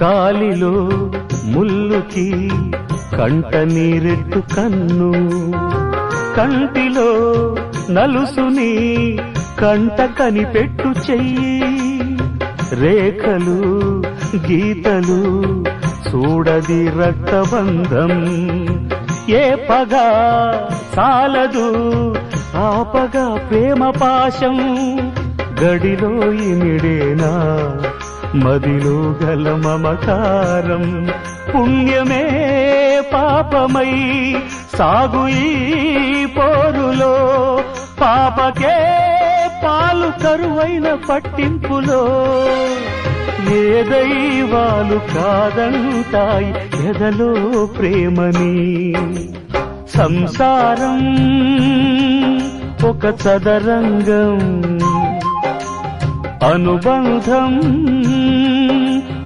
కాలిలో ముల్లుకి కంట నీరెట్టు కన్ను, కంటిలో నలుసుని కంట కనిపెట్టు చెయ్యి, రేఖలు గీతలు చూడది రక్తబంధం, ఏ పగా సాలదు ఆపగా ప్రేమ పాశం, గడిలో ఇమిడేనా మదిలో గల మమకారం, పుణ్యమే పాపమై సాగు ఈ పోరులో, పాపకే పాలు కరువైన పట్టింపులో, ఏ దైవాలు కాదంటాయి ఎదలో ప్రేమని, సంసారం ఒక చదరంగం, అనుబంధం